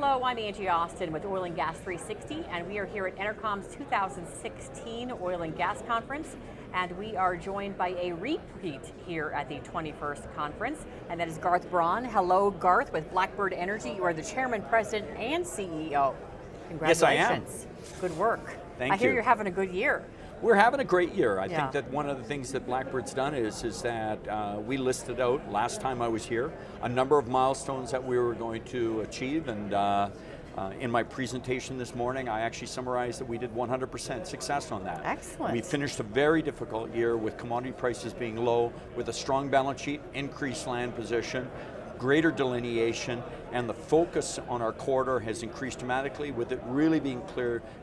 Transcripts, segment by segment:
Hello, I'm Angie Austin with Oil and Gas 360, and we are here at Entercom's 2016 Oil and Gas Conference, and we are joined by a repeat here at the 21st conference, and that is Garth Braun. Hello, Garth, with Blackbird Energy. You are the Chairman, President, and CEO. Congratulations. Yes, I am. Good work. Thank you. I hear you're having a good year. We're having a great year. I think that one of the things that Blackbird's done is that we listed out last time I was here a number of milestones that we were going to achieve, and in my presentation this morning I actually summarized that we did 100% success on that. Excellent. We finished a very difficult year with commodity prices being low, with a strong balance sheet, increased land position, greater delineation, and the focus on our corridor has increased dramatically, with it really being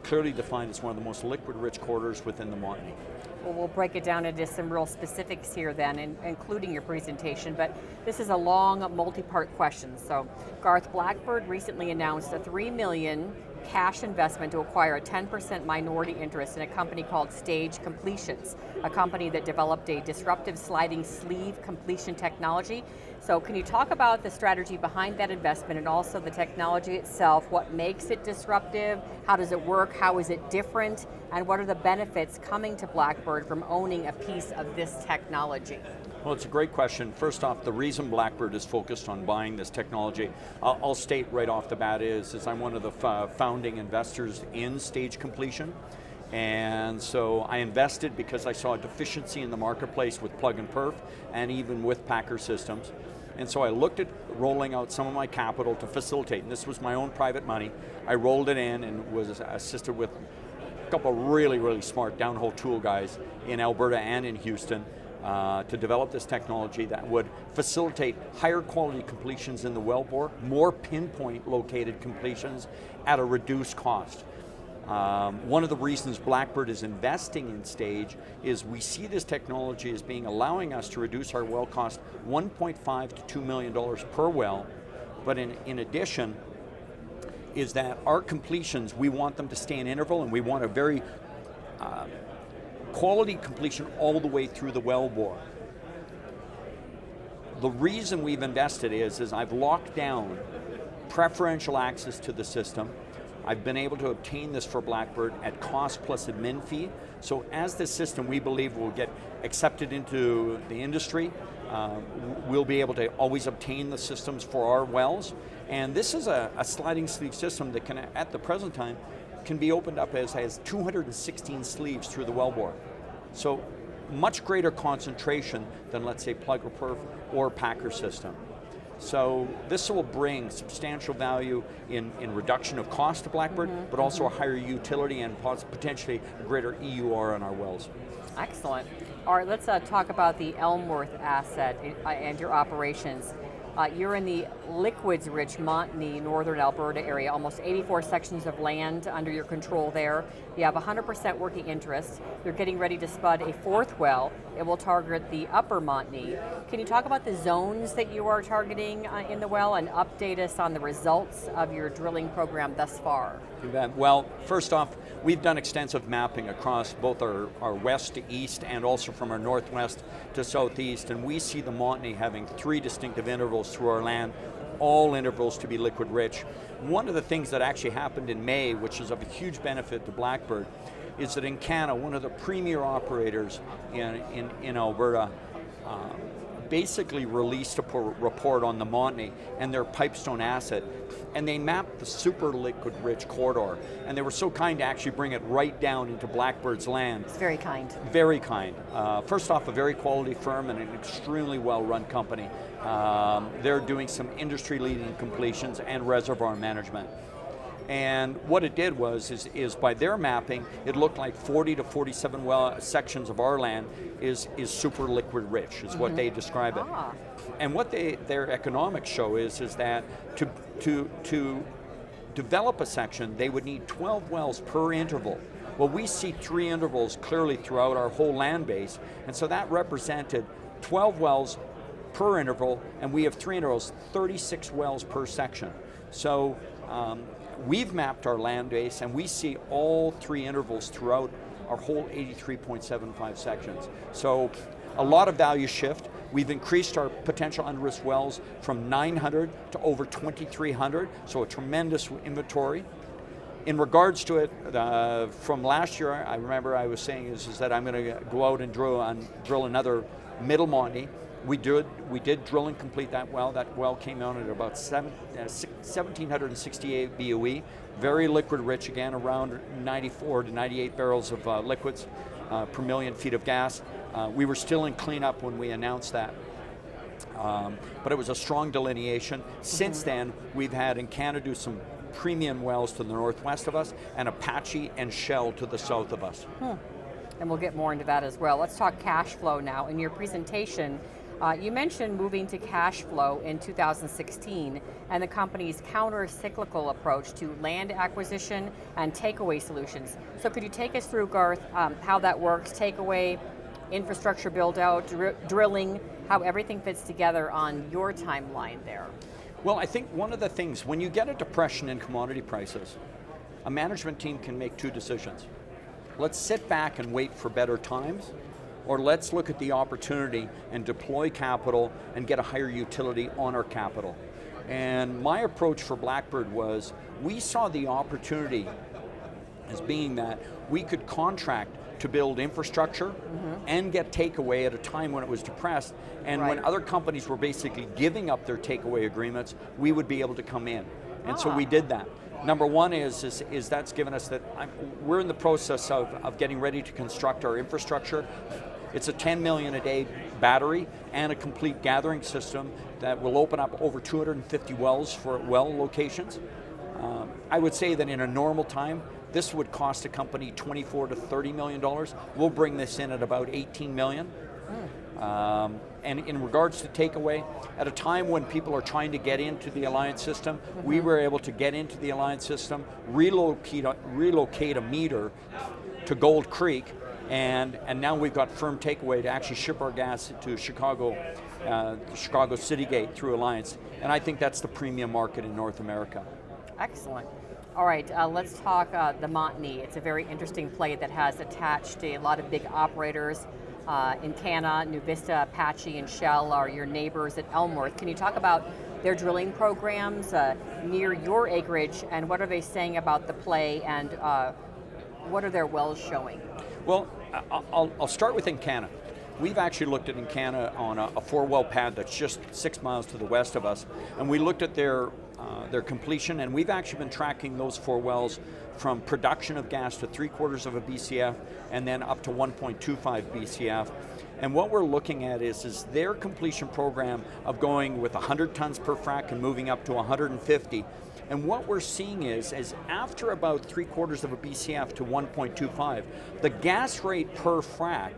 clearly defined as one of the most liquid-rich corridors within the Montney. Well, we'll break it down into some real specifics here then, including your presentation, but this is a long, multi-part question. So, Garth, Blackbird recently announced a $3 million cash investment to acquire a 10% minority interest in a company called Stage Completions, a company that developed a disruptive sliding sleeve completion technology. So can you talk about the strategy behind that investment and also the technology itself? What makes it disruptive? How does it work? How is it different? And what are the benefits coming to Blackbird from owning a piece of this technology? Well, it's a great question. First off, the reason Blackbird is focused on buying this technology, I'll state right off the bat is I'm one of the founding investors in Stage Completion. And so I invested because I saw a deficiency in the marketplace with plug and perf and even with Packer systems. And so I looked at rolling out some of my capital to facilitate, and this was my own private money. I rolled it in and was assisted with a couple of really, really smart downhole tool guys in Alberta and in Houston to develop this technology that would facilitate higher quality completions in the wellbore, more pinpoint located completions at a reduced cost. One of the reasons Blackbird is investing in Stage is we see this technology as being allowing us to reduce our well cost $1.5 to $2 million per well, but in addition is that our completions, we want them to stay in interval, and we want a very quality completion all the way through the wellbore. The reason we've invested is I've locked down preferential access to the system. I've been able to obtain this for Blackbird at cost plus admin fee. So as this system, we believe, will get accepted into the industry, we'll be able to always obtain the systems for our wells. And this is a sliding sleeve system that can, at the present time, can be opened up as 216 sleeves through the wellbore. So much greater concentration than, let's say, plug or perf or Packer system. So this will bring substantial value in reduction of cost to Blackbird, but also a higher utility and potentially a greater EUR on our wells. Excellent. All right, let's talk about the Elmworth asset and your operations. You're in the liquids-rich Montney, northern Alberta area, almost 84 sections of land under your control there. You have 100% working interest. You're getting ready to spud a fourth well. It will target the upper Montney. Can you talk about the zones that you are targeting in the well and update us on the results of your drilling program thus far? Well, first off, we've done extensive mapping across both our west to east and also from our northwest to southeast, and we see the Montney having three distinctive intervals through our land, all intervals to be liquid rich. One of the things that actually happened in May, which is of a huge benefit to Blackbird, is that Encana, one of the premier operators in Alberta, basically released a report on the Montney and their Pipestone asset, and they mapped the super liquid rich corridor, and they were so kind to actually bring it right down into Blackbird's land. It's very kind. Very kind. First off, a very quality firm and an extremely well run company. They're doing some industry leading completions and reservoir management. And what it did was by their mapping, it looked like 40 to 47 sections of our land is super liquid rich, is what they describe it. And what their economics show is that to develop a section, they would need 12 wells per interval. Well, we see 3 intervals clearly throughout our whole land base, and so that represented 12 wells per interval, and we have 3 intervals, 36 wells per section. So we've mapped our land base, and we see all 3 intervals throughout our whole 83.75 sections. So a lot of value shift. We've increased our potential under-risk wells from 900 to over 2,300, so a tremendous inventory. In regards to it, from last year, I remember I was saying is that I'm going to go out and drill another Middle Montney. We did drill and complete that well. That well came out at about 1,768 BOE, very liquid rich, again around 94 to 98 barrels of liquids per million feet of gas. We were still in cleanup when we announced that. But it was a strong delineation. Since then, we've had in Canada some premium wells to the northwest of us and Apache and Shell to the south of us. And we'll get more into that as well. Let's talk cash flow now. In your presentation, you mentioned moving to cash flow in 2016 and the company's counter-cyclical approach to land acquisition and takeaway solutions. So could you take us through, Garth, how that works, takeaway, infrastructure build-out, drilling, how everything fits together on your timeline there? Well, I think one of the things, when you get a depression in commodity prices, a management team can make two decisions. Let's sit back and wait for better times, or let's look at the opportunity and deploy capital and get a higher utility on our capital. And my approach for Blackbird was, we saw the opportunity as being that we could contract to build infrastructure and get takeaway at a time when it was depressed, and when other companies were basically giving up their takeaway agreements, we would be able to come in. And so we did that. Number one is that's given us that, we're in the process of getting ready to construct our infrastructure. It's a 10 million a day battery and a complete gathering system that will open up over 250 wells for well locations. I would say that in a normal time, this would cost a company $24 to $30 million. We'll bring this in at about 18 million. And in regards to takeaway, at a time when people are trying to get into the Alliance system, we were able to get into the Alliance system, relocate a meter to Gold Creek, and now we've got firm takeaway to actually ship our gas to Chicago City Gate through Alliance. And I think that's the premium market in North America. Excellent. All right, let's talk the Montney. It's a very interesting play that has attached a lot of big operators. Encana, NuVista, Apache, and Shell are your neighbors at Elmworth. Can you talk about their drilling programs near your acreage, and what are they saying about the play, and what are their wells showing? Well, I'll start with Encana. We've actually looked at Encana on a 4-well pad that's just 6 miles to the west of us, and we looked at their completion, and we've actually been tracking those 4 wells from production of gas to 3/4 of a BCF and then up to 1.25 BCF. And what we're looking at is their completion program of going with 100 tons per frac and moving up to 150. And what we're seeing is after about 3/4 of a BCF to 1.25, the gas rate per frac,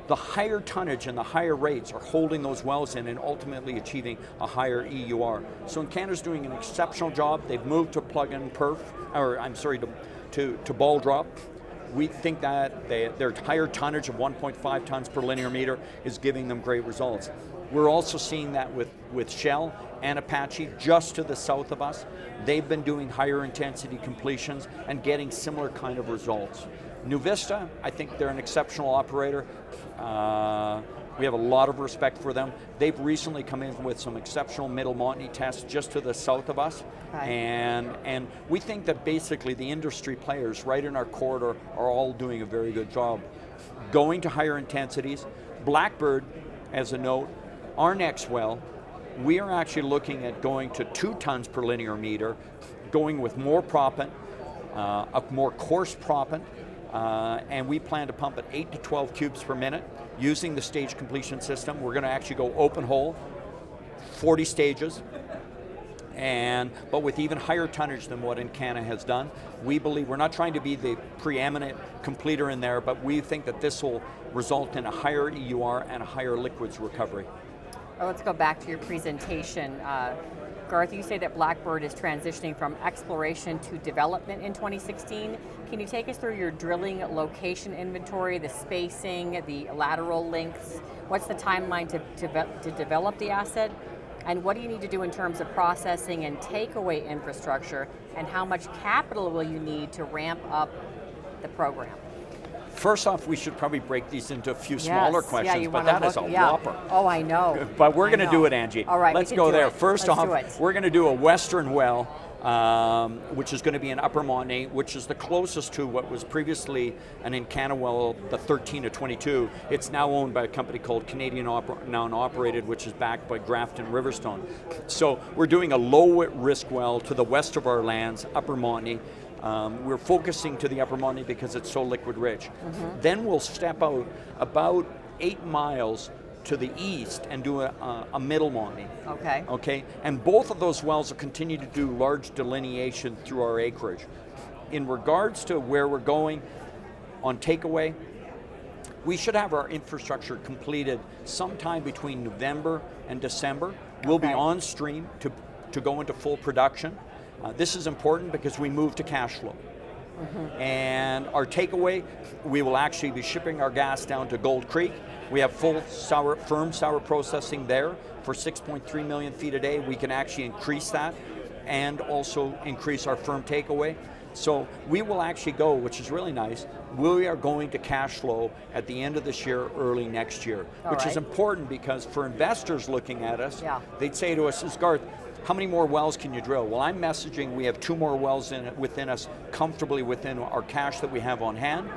the higher tonnage and the higher rates are holding those wells in and ultimately achieving a higher EUR. So Canada's doing an exceptional job. They've moved to plug-in perf, or I'm sorry, to ball drop. We think that their higher tonnage of 1.5 tons per linear meter is giving them great results. We're also seeing that with Shell and Apache just to the south of us. They've been doing higher intensity completions and getting similar kind of results. NuVista, I think they're an exceptional operator. We have a lot of respect for them. They've recently come in with some exceptional Middle Montney tests just to the south of us. And we think that basically the industry players right in our corridor are all doing a very good job. Going to higher intensities. Blackbird, as a note, our next well, we are actually looking at going to 2 tons per linear meter, going with more proppant, a more coarse proppant, and we plan to pump at 8 to 12 cubes per minute using the stage completion system. We're going to actually go open hole, 40 stages, but with even higher tonnage than what Encana has done. We believe, we're not trying to be the preeminent completer in there, but we think that this will result in a higher EUR and a higher liquids recovery. Well, let's go back to your presentation. Garth, you say that Blackbird is transitioning from exploration to development in 2016. Can you take us through your drilling location inventory, the spacing, the lateral lengths? What's the timeline to develop the asset? And what do you need to do in terms of processing and takeaway infrastructure? And how much capital will you need to ramp up the program? First off, we should probably break these into a few smaller Yes, questions, you but wanna that is a look- yeah. whopper. Oh, I know. But we're I going to know. do it, Angie. All right, we let's can go do there. it. First Let's off, do it. we're going to do a western well, which is going to be in Upper Montney, which is the closest to what was previously an Encana well, the 13 to 22. It's now owned by a company called Canadian now operated, which is backed by Grafton Riverstone. So we're doing a low risk well to the west of our lands, Upper Montney. We're focusing to the Upper Montney because it's so liquid rich. Then we'll step out about 8 miles to the east and do a middle Montney. Okay. Okay, and both of those wells will continue to do large delineation through our acreage. In regards to where we're going on takeaway, we should have our infrastructure completed sometime between November and December. We'll be Okay. on stream to go into full production. This is important because we move to cash flow. And our takeaway, we will actually be shipping our gas down to Gold Creek. We have firm sour processing there for 6.3 million feet a day. We can actually increase that and also increase our firm takeaway. So we will actually go, which is really nice, we are going to cash flow at the end of this year, early next year, which is important because for investors looking at us, they'd say to us, Garth, how many more wells can you drill? Well, I'm messaging we have 2 more wells within us, comfortably within our cash that we have on hand.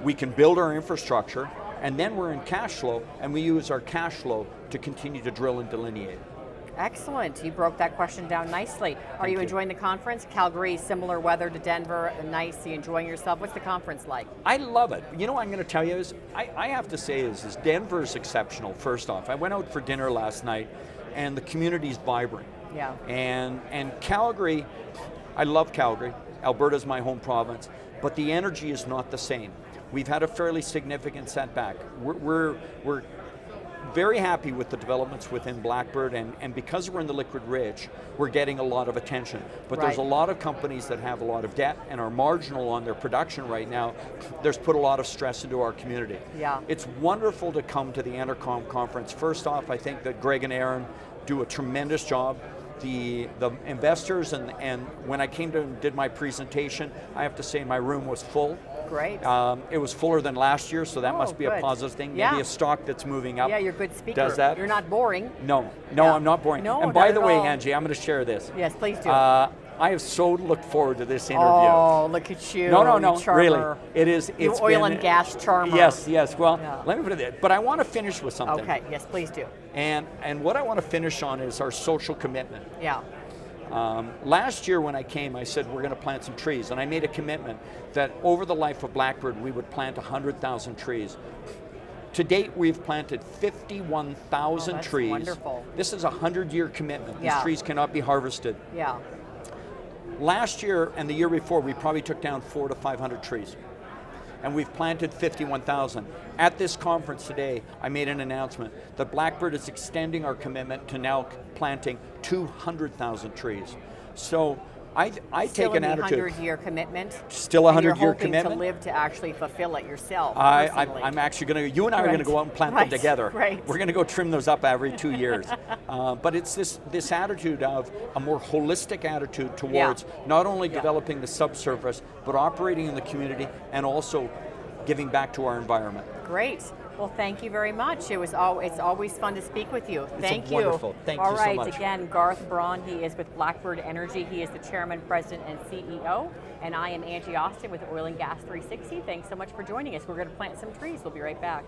We can build our infrastructure, and then we're in cash flow, and we use our cash flow to continue to drill and delineate. Excellent. You broke that question down nicely. Are you enjoying the conference? Calgary, similar weather to Denver, nice. Are you enjoying yourself? What's the conference like? I love it. You know what I'm going to tell you is, I have to say is Denver is exceptional, first off. I went out for dinner last night, and the community's vibrant. Yeah. And Calgary, I love Calgary. Alberta's my home province, but the energy is not the same. We've had a fairly significant setback. We're very happy with the developments within Blackbird, and because we're in the liquid rich, we're getting a lot of attention. But there's a lot of companies that have a lot of debt and are marginal on their production right now. There's put a lot of stress into our community. Yeah. It's wonderful to come to the Intercom conference. First off, I think that Greg and Aaron do a tremendous job. The investors, and when I came to did my presentation, I have to say my room was full. Great. It was fuller than last year, so that must be good. a positive thing. Yeah. Maybe a stock that's moving up. Yeah, you're a good speaker. Does that? You're not boring. No, Yeah. I'm not boring. No, and by not the at way, all. Angie, I'm going to share this. Yes, please do. I have so looked forward to this interview. Oh, look at you. No, you charmer. really. It's oil been, and gas charmer. Yes. Well, Yeah. let me put it there. But I want to finish with something. Okay, yes, please do. And what I want to finish on is our social commitment. Yeah. Last year when I came, I said we're going to plant some trees, and I made a commitment that over the life of Blackbird, we would plant 100,000 trees. To date, we've planted 51,000 that's trees. wonderful. This is a 100-year commitment. These Yeah. trees cannot be harvested. Yeah. Last year and the year before, we probably took down 400 to 500 trees. And we've planted 51,000. At this conference today, I made an announcement that Blackbird is extending our commitment to now planting 200,000 trees. So I take an attitude. Still a 100-year commitment. Still a 100-year And you're hoping commitment. to live to actually fulfill it yourself. I'm actually going to, you and I are going to go out and plant them together. Right. We're going to go trim those up every 2 years. But it's this attitude of a more holistic attitude towards not only developing the subsurface, but operating in the community and also giving back to our environment. Great. Well, thank you very much. It's always fun to speak with you. Thank you. Wonderful. Thank you so much. All right, again, Garth Braun, he is with Blackbird Energy. He is the chairman, president, and CEO. And I am Angie Austin with Oil and Gas 360. Thanks so much for joining us. We're going to plant some trees. We'll be right back.